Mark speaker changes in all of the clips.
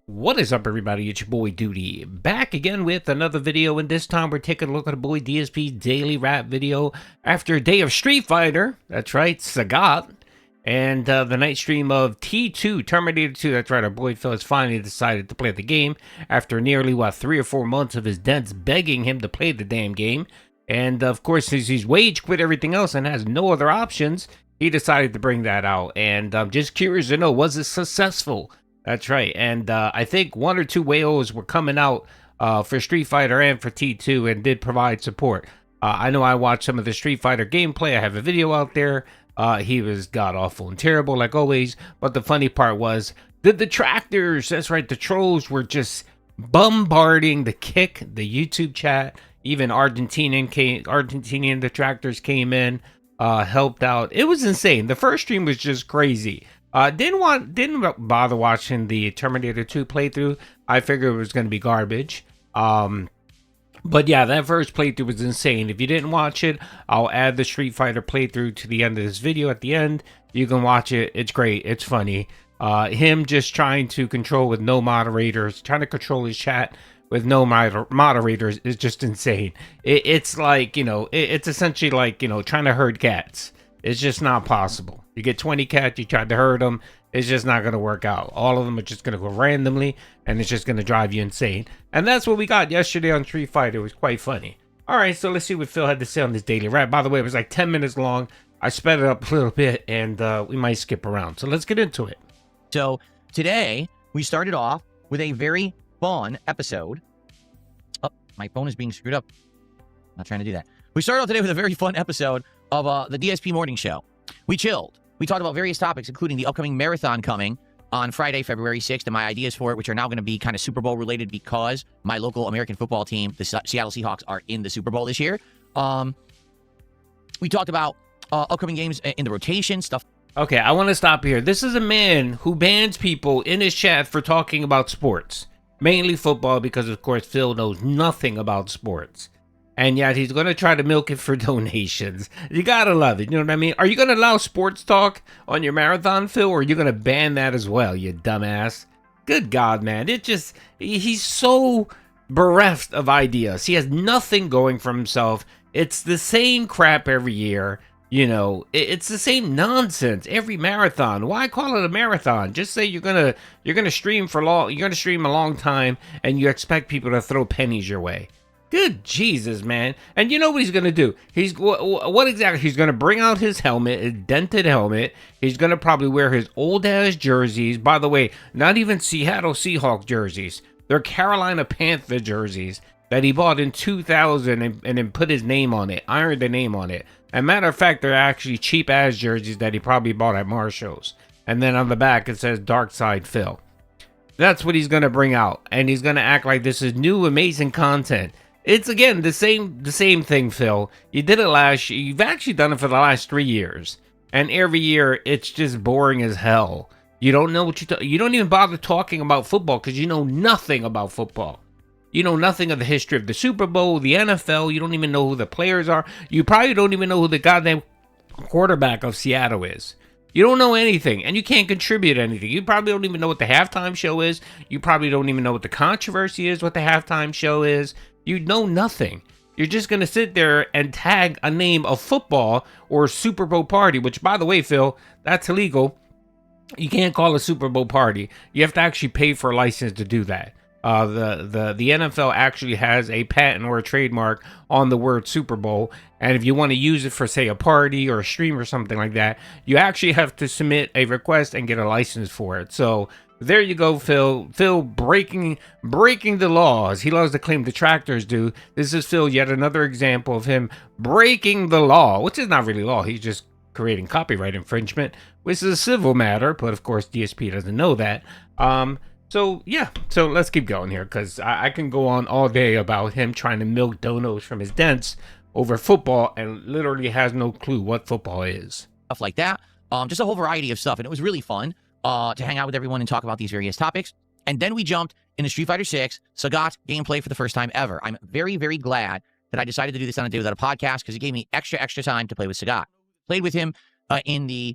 Speaker 1: What is up, everybody? It's your boy Doody, back again with another video, and this time we're taking a look at the boy DSP's daily rap video after a day of Street Fighter. That's right, Sagat, and the night stream of T2, Terminator 2. That's right, our boy Phil has finally decided to play the game after nearly, 3 or 4 months of his dents begging him to play the damn game. And of course, since he's wage quit everything else and has no other options, he decided to bring that out. And I'm just curious to know, was it successful? That's right, and I think 1 or 2 whales were coming out for Street Fighter and for T2 and did provide support. I know I watched some of the Street Fighter gameplay. I have a video out there. He was god-awful and terrible, like always, but the funny part was the detractors, that's right, the trolls were just bombarding the YouTube chat. Even Argentinian detractors came in, helped out. It was insane. The first stream was just crazy. Didn't bother watching the Terminator 2 playthrough. I figured it was going to be garbage. But yeah, that first playthrough was insane. If you didn't watch it, I'll add the Street Fighter playthrough to the end of this video. At the end, you can watch it. It's great. It's funny. Him just trying to control with no moderators, trying to control his chat with no moderators is just insane. It's like, it's essentially like, trying to herd cats. It's just not possible. You get 20 cats, you try to herd them, it's just not going to work out. All of them are just going to go randomly, and it's just going to drive you insane. And that's what we got yesterday on Street Fighter. It was quite funny. All right, so let's see what Phil had to say on this daily rap. By the way, it was like 10 minutes long. I sped it up a little bit, and we might skip around. So let's get into it.
Speaker 2: So today, we started off with a very fun episode. Oh, my phone is being screwed up. I'm not trying to do that. We started off today with a very fun episode of the DSP morning show. We chilled. We talked about various topics, including the upcoming marathon coming on Friday, February 6th, and my ideas for it, which are now going to be kind of Super Bowl related because my local American football team, the Seattle Seahawks, are in the Super Bowl this year. We talked about upcoming games in the rotation, stuff.
Speaker 1: Okay, I want to stop here. This is a man who bans people in his chat for talking about sports, mainly football, because, of course, Phil knows nothing about sports. And yet he's going to try to milk it for donations. You got to love it. You know what I mean? Are you going to allow sports talk on your marathon, Phil? Or are you going to ban that as well, you dumbass? Good God, man. He's so bereft of ideas. He has nothing going for himself. It's the same crap every year. It's the same nonsense every marathon. Why call it a marathon? Just say you're gonna stream a long time, and you expect people to throw pennies your way. Good Jesus, man. And you know what he's going to do? What exactly? He's going to bring out his helmet, his dented helmet. He's going to probably wear his old-ass jerseys. By the way, not even Seattle Seahawks jerseys. They're Carolina Panther jerseys that he bought in 2000 and then put his name on it, ironed the name on it. As a matter of fact, they're actually cheap-ass jerseys that he probably bought at Marshall's. And then on the back, it says Dark Side Phil. That's what he's going to bring out. And he's going to act like this is new, amazing content. It's, again, the same thing, Phil. You did it last year. You've actually done it for the last 3 years. And every year, it's just boring as hell. You don't know what you don't even bother talking about football because you know nothing about football. You know nothing of the history of the Super Bowl, the NFL. You don't even know who the players are. You probably don't even know who the goddamn quarterback of Seattle is. You don't know anything, and you can't contribute anything. You probably don't even know what the halftime show is. You probably don't even know what the controversy is, what the halftime show is. You know nothing. You're just going to sit there and tag a name of football or Super Bowl party, which, by the way, Phil, that's illegal. You can't call a Super Bowl party. You have to actually pay for a license to do that. The NFL actually has a patent or a trademark on the word Super Bowl, and if you want to use it for, say, a party or a stream or something like that, you actually have to submit a request and get a license for it. So there you go, Phil. Phil breaking the laws. He loves to claim detractors do. This is Phil, yet another example of him breaking the law, which is not really law. He's just creating copyright infringement, which is a civil matter, but of course DSP doesn't know that. So let's keep going here, because I can go on all day about him trying to milk donos from his dents over football and literally has no clue what football is.
Speaker 2: Stuff like that. Just a whole variety of stuff. And it was really fun to hang out with everyone and talk about these various topics. And then we jumped into Street Fighter 6, Sagat gameplay for the first time ever. I'm very, very glad that I decided to do this on a day without a podcast because it gave me extra time to play with Sagat. Played with him in the,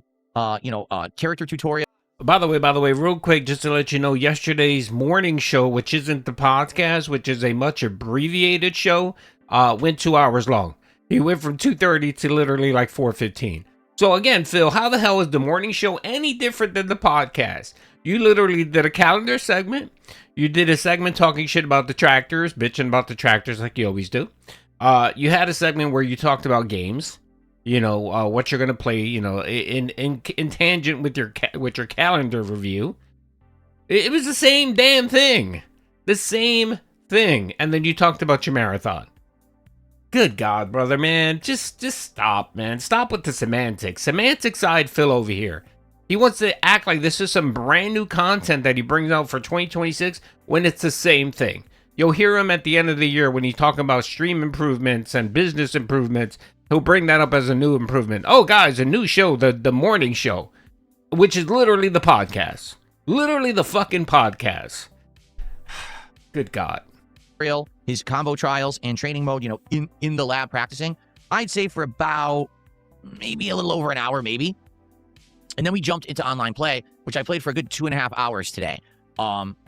Speaker 2: character tutorial.
Speaker 1: By the way, real quick, just to let you know, yesterday's morning show, which isn't the podcast, which is a much abbreviated show, went 2 hours long. He went from 2:30 to literally like 4:15. So again, Phil, how the hell is the morning show any different than the podcast? You literally did a calendar segment. You did a segment talking shit about the tractors, bitching about the tractors like you always do. You had a segment where you talked about games. What you're gonna play, in tangent with your calendar review. It was the same damn thing, and then you talked about your marathon. Good God, brother, man, just stop, man. Stop with the semantic side Phil over here. He wants to act like this is some brand new content that he brings out for 2026 when it's the same thing. You'll hear him at the end of the year when he's talking about stream improvements and business improvements. He'll bring that up as a new improvement. Oh, guys, a new show, the morning show, which is literally the podcast. Literally the fucking podcast. Good God.
Speaker 2: His combo trials and training mode, in the lab practicing, I'd say for about maybe a little over an hour, maybe. And then we jumped into online play, which I played for a good 2.5 hours today.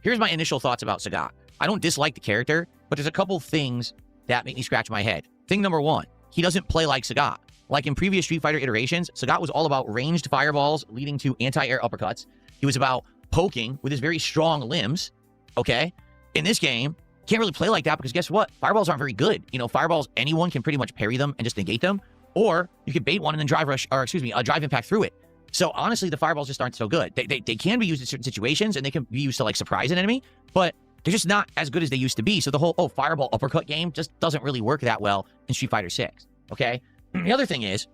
Speaker 2: Here's my initial thoughts about Sagat. I don't dislike the character, but there's a couple things that make me scratch my head. Thing number one, he doesn't play like Sagat. Like in previous Street Fighter iterations, Sagat was all about ranged fireballs leading to anti-air uppercuts. He was about poking with his very strong limbs, okay? In this game, can't really play like that because guess what? Fireballs aren't very good. Fireballs, anyone can pretty much parry them and just negate them, or you can bait one and then drive impact through it. So honestly, the fireballs just aren't so good. They can be used in certain situations and they can be used to like surprise an enemy, but they're just not as good as they used to be. So the whole, fireball uppercut game just doesn't really work that well in Street Fighter 6, okay? The other thing is,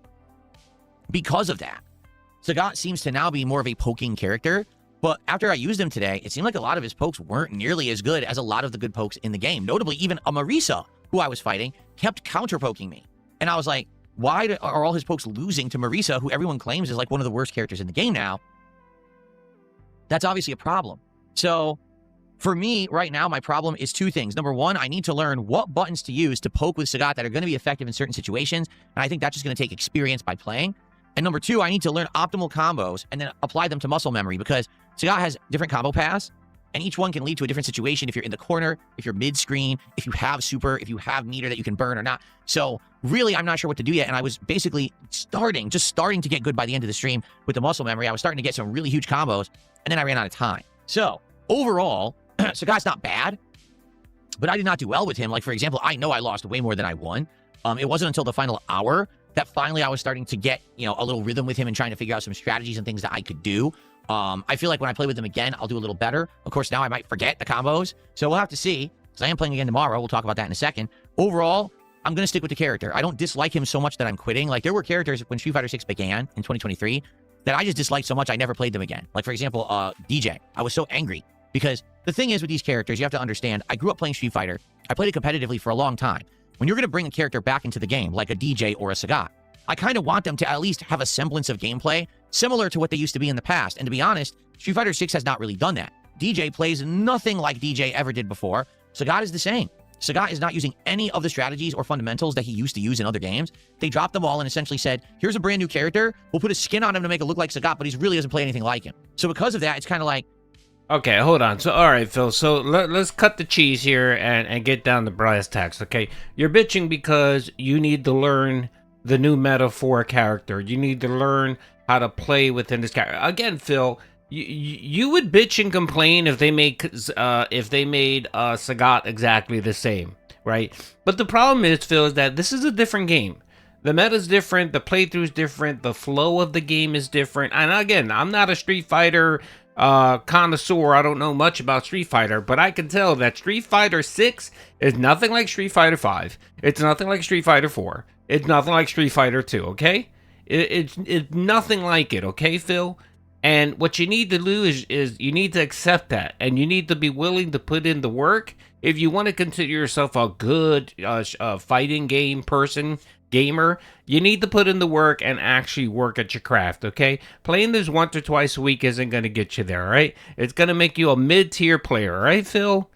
Speaker 2: because of that, Sagat seems to now be more of a poking character, but after I used him today, it seemed like a lot of his pokes weren't nearly as good as a lot of the good pokes in the game. Notably, even a Marisa, who I was fighting, kept counter-poking me. And I was like, why are all his pokes losing to Marisa, who everyone claims is like one of the worst characters in the game now? That's obviously a problem. So for me, right now, my problem is two things. Number one, I need to learn what buttons to use to poke with Sagat that are going to be effective in certain situations. And I think that's just going to take experience by playing. And number two, I need to learn optimal combos and then apply them to muscle memory because Sagat has different combo paths. And each one can lead to a different situation if you're in the corner, if you're mid-screen, if you have super, if you have meter that you can burn or not. So really, I'm not sure what to do yet. And I was basically starting to get good by the end of the stream with the muscle memory. I was starting to get some really huge combos, and then I ran out of time. So overall, Sagat's not bad, but I did not do well with him. Like, for example, I know I lost way more than I won. It wasn't until the final hour that finally I was starting to get, a little rhythm with him and trying to figure out some strategies and things that I could do. I feel like when I play with him again, I'll do a little better. Of course, now I might forget the combos. So we'll have to see, because I am playing again tomorrow. We'll talk about that in a second. Overall, I'm going to stick with the character. I don't dislike him so much that I'm quitting. Like, there were characters when Street Fighter 6 began in 2023 that I just disliked so much I never played them again. Like, for example, DJ. I was so angry. Because the thing is with these characters, you have to understand, I grew up playing Street Fighter. I played it competitively for a long time. When you're going to bring a character back into the game, like a DJ or a Sagat, I kind of want them to at least have a semblance of gameplay similar to what they used to be in the past. And to be honest, Street Fighter 6 has not really done that. DJ plays nothing like DJ ever did before. Sagat is the same. Sagat is not using any of the strategies or fundamentals that he used to use in other games. They dropped them all and essentially said, here's a brand new character. We'll put a skin on him to make it look like Sagat, but he really doesn't play anything like him. So because of that, it's kind of like...
Speaker 1: Okay, hold on. So, all right, Phil. So let's cut the cheese here and get down to brass tacks, okay? You're bitching because you need to learn the new meta for a character. You need to learn how to play within this character. Again, Phil, you would bitch and complain if they made Sagat exactly the same, right? But the problem is, Phil, is that this is a different game. The meta's different, the playthrough's different, the flow of the game is different. And again, I'm not a Street Fighter connoisseur. I don't know much about Street Fighter, but I can tell that Street Fighter 6 is nothing like Street Fighter 5. It's nothing like Street Fighter 4. It's nothing like Street Fighter 2, okay? It's nothing like it, okay, Phil? And what you need to do is you need to accept that, and you need to be willing to put in the work if you want to consider yourself a good fighting game person, gamer. You need to put in the work and actually work at your craft, okay? Playing this once or twice a week isn't going to get you there, all right? It's going to make you a mid-tier player, all right, Phil?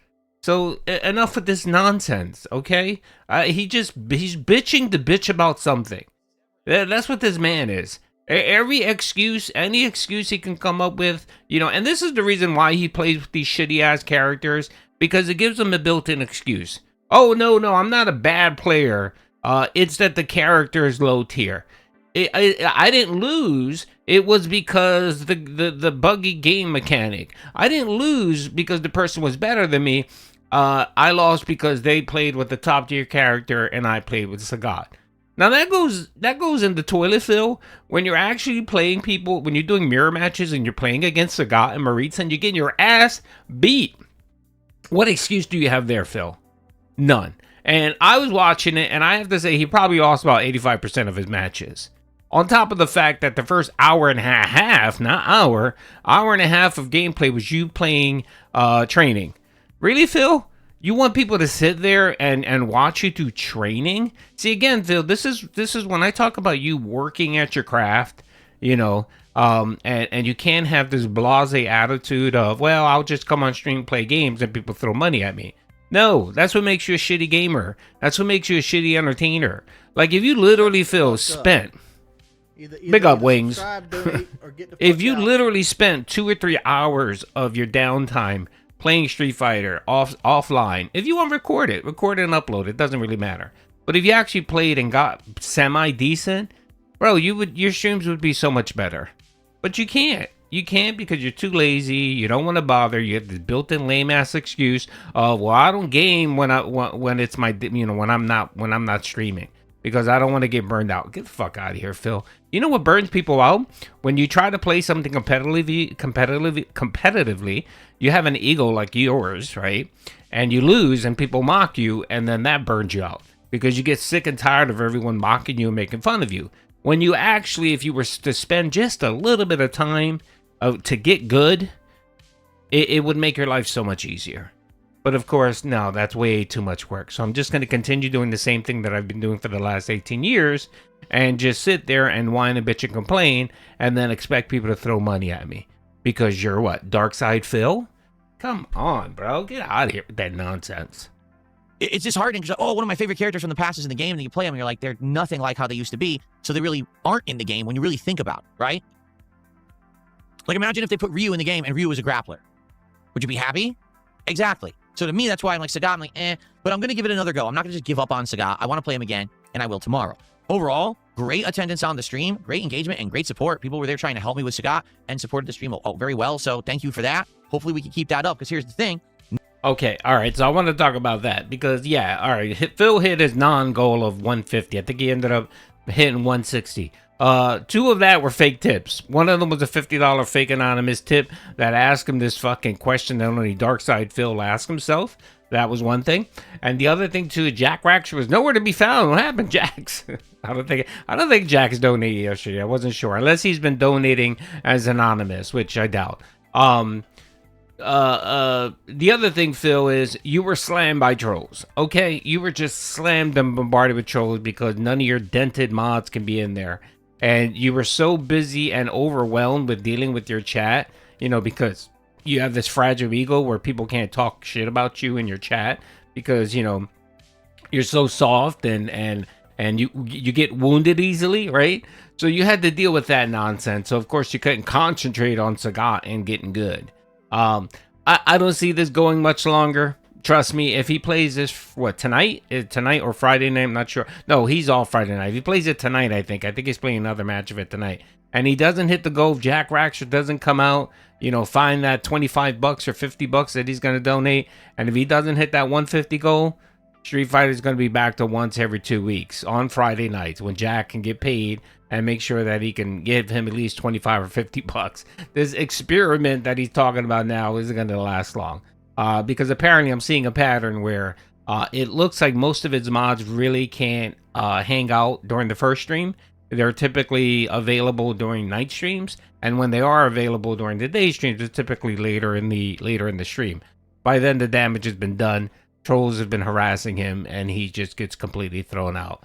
Speaker 1: So enough with this nonsense, okay? He's bitching to bitch about something. That's what this man is. Every excuse, any excuse he can come up with, you know, and this is the reason why he plays with these shitty ass characters, because it gives him a built-in excuse. Oh no, I'm not a bad player. It's that the character is low tier. I didn't lose. It was because the buggy game mechanic. I didn't lose because the person was better than me. I lost because they played with the top tier character and I played with Sagat. Now that goes in the toilet, Phil. When you're actually playing people, when you're doing mirror matches and you're playing against Sagat and Maritza and you're getting your ass beat, what excuse do you have there, Phil? None. And I was watching it, and I have to say he probably lost about 85% of his matches. On top of the fact that the first hour and a half, not hour and a half of gameplay was you playing training. Really, Phil? You want people to sit there and watch you do training? See, again, Phil, this is when I talk about you working at your craft, you know, and you can't have this blasé attitude of, well, I'll just come on stream, play games, and people throw money at me. No, that's what makes you a shitty gamer. That's what makes you a shitty entertainer. Like, if you literally, Phil, spent... Big up, Wings. If you literally spent 2 or 3 hours of your downtime playing Street Fighter offline, if you want to record it and upload it, doesn't really matter. But if you actually played and got semi-decent, bro, your streams would be so much better. But you can't. You can't because you're too lazy. You don't want to bother. You have this built-in lame-ass excuse of, well, I don't game when it's my, you know, when I'm not streaming because I don't want to get burned out. Get the fuck out of here, Phil. You know what burns people out? When you try to play something competitively, you have an ego like yours, right? And you lose and people mock you, and then that burns you out because you get sick and tired of everyone mocking you and making fun of you. When you actually, if you were to spend just a little bit of time to get good, it would make your life so much easier. But of course, no, that's way too much work. So I'm just going to continue doing the same thing that I've been doing for the last 18 years and just sit there and whine and bitch and complain and then expect people to throw money at me. Because you're what? Dark Side Phil? Come on, bro. Get out of here with that nonsense.
Speaker 2: It's just hard because, one of my favorite characters from the past is in the game, and you play them, and you're like, they're nothing like how they used to be, so they really aren't in the game when you really think about it, right? Like, imagine if they put Ryu in the game and Ryu was a grappler. Would you be happy? Exactly. So to me, that's why I'm like, Sagat, I'm like, but I'm going to give it another go. I'm not going to just give up on Sagat. I want to play him again, and I will tomorrow. Overall, great attendance on the stream, great engagement, and great support. People were there trying to help me with Sagat and supported the stream very well, so thank you for that. Hopefully we can keep that up, because here's the thing.
Speaker 1: Okay, all right, so I want to talk about that, because, yeah, all right, Phil hit his non-goal of 150. I think he ended up hitting 160. 2 of that were fake tips. One of them was a $50 fake anonymous tip that asked him this fucking question that only Dark Side Phil asked himself. That was one thing. And the other thing too, Jack Rax was nowhere to be found. What happened, Jax? I don't think Jax donated yesterday. I wasn't sure. Unless he's been donating as anonymous, which I doubt. The other thing, Phil, is you were slammed by trolls. Okay? You were just slammed and bombarded with trolls because none of your dented mods can be in there. And you were so busy and overwhelmed with dealing with your chat, you know, because you have this fragile ego where people can't talk shit about you in your chat because, you know, you're so soft and you get wounded easily, right? So you had to deal with that nonsense. So, of course, you couldn't concentrate on Sagat and getting good. I don't see this going much longer. Trust me, if he plays this, tonight or Friday night, I'm not sure. No, he's all Friday night. If he plays it tonight, I think he's playing another match of it tonight. And he doesn't hit the goal, if Jack Raxer doesn't come out, you know, find that $25 or $50 that he's going to donate. And if he doesn't hit that 150 goal, Street Fighter is going to be back to once every 2 weeks on Friday nights when Jack can get paid and make sure that he can give him at least $25 or $50. This experiment that he's talking about now isn't going to last long. Because apparently I'm seeing a pattern where it looks like most of its mods really can't hang out during the first stream. They're typically available during night streams, and when they are available during the day streams, it's typically later in the stream. By then, the damage has been done. Trolls have been harassing him, and he just gets completely thrown out.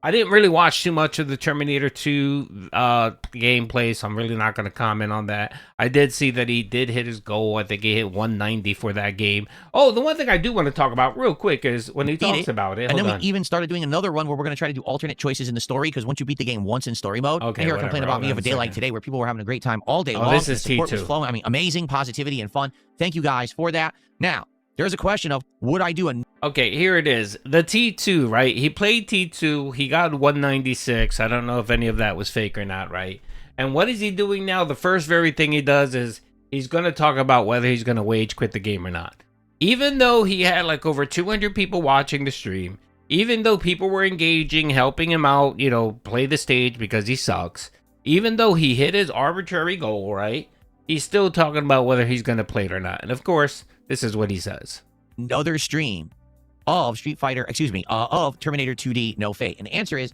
Speaker 1: I didn't really watch too much of the Terminator 2 gameplay, so I'm really not going to comment on that. I did see that he did hit his goal. I think he hit 190 for that game. Oh, the one thing I do want to talk about real quick is when he talks about it.
Speaker 2: And then we even started doing another run where we're going to try to do alternate choices in the story, because once you beat the game once in story mode,
Speaker 1: okay,
Speaker 2: and you're complaining about me of a day like today where people were having a great time all day long.
Speaker 1: This is
Speaker 2: support
Speaker 1: T2.
Speaker 2: was flowing. I mean, amazing positivity and fun. Thank you guys for that. Now, there's a question of, would I do a...
Speaker 1: Okay, here it is. The T2, right? He played T2. He got 196. I don't know if any of that was fake or not, right? And what is he doing now? The first very thing he does is he's going to talk about whether he's going to wage quit the game or not. Even though he had like over 200 people watching the stream, even though people were engaging, helping him out, you know, play the stage because he sucks, even though he hit his arbitrary goal, right? He's still talking about whether he's going to play it or not. And of course, this is what he says.
Speaker 2: Another stream of of Terminator 2D No Fate. And the answer is,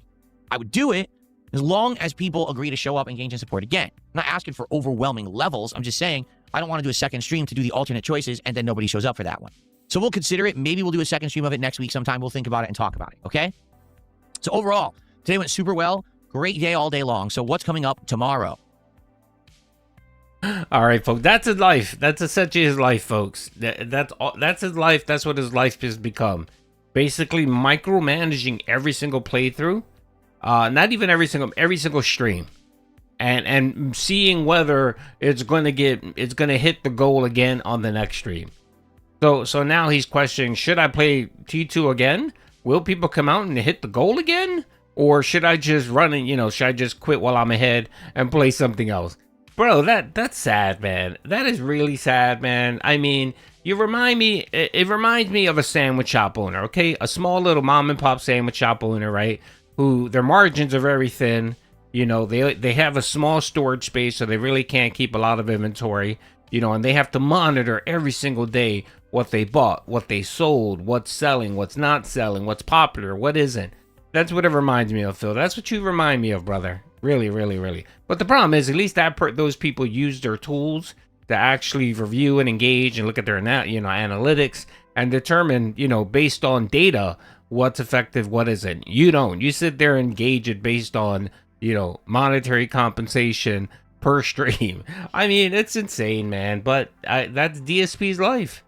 Speaker 2: I would do it as long as people agree to show up, engage, and support. Again, I'm not asking for overwhelming levels. I'm just saying I don't want to do a second stream to do the alternate choices and then nobody shows up for that one. So we'll consider it. Maybe we'll do a second stream of it next week sometime. We'll think about it and talk about it, okay? So overall, today went super well. Great day all day long. So what's coming up tomorrow?
Speaker 1: All right, folks. That's his life. That's essentially his life, folks. That's his life. That's what his life has become. Basically, micromanaging every single playthrough, not even every single stream, and seeing whether it's going to hit the goal again on the next stream. So now he's questioning: should I play T2 again? Will people come out and hit the goal again, or should I just run and should I just quit while I'm ahead and play something else? Bro, that's sad, man. That is really sad, man. I mean, it reminds me of a sandwich shop owner, okay? A small little mom and pop sandwich shop owner, right? Who their margins are very thin. You know, they have a small storage space, so they really can't keep a lot of inventory. You know, and they have to monitor every single day what they bought, what they sold, what's selling, what's not selling, what's popular, what isn't. That's what it reminds me of, Phil. That's what you remind me of, brother. Really, really, really. But the problem is, at least those people use their tools to actually review and engage and look at their analytics and determine, based on data, what's effective, what isn't. You don't. You sit there and gauge it based on, monetary compensation per stream. I mean, it's insane, man. But that's DSP's life.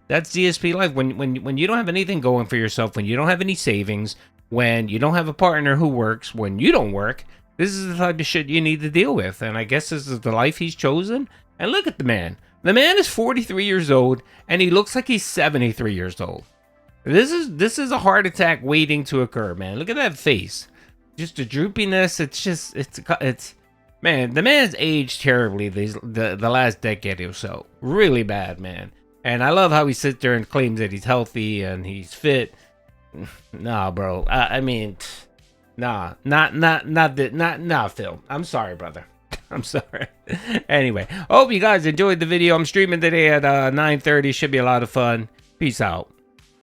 Speaker 1: That's DSP life. When you don't have anything going for yourself, when you don't have any savings, when you don't have a partner who works, when you don't work, this is the type of shit you need to deal with. And I guess this is the life he's chosen. And look at the man. The man is 43 years old, and he looks like he's 73 years old. This is a heart attack waiting to occur, man. Look at that face. Just the droopiness. It's man, the man's aged terribly the last decade or so. Really bad, man. And I love how he sits there and claims that he's healthy and he's fit. Nah, bro. I mean, nah, not Phil. I'm sorry, brother. I'm sorry. Anyway, hope you guys enjoyed the video. I'm streaming today at 9:30. Should be a lot of fun. Peace out.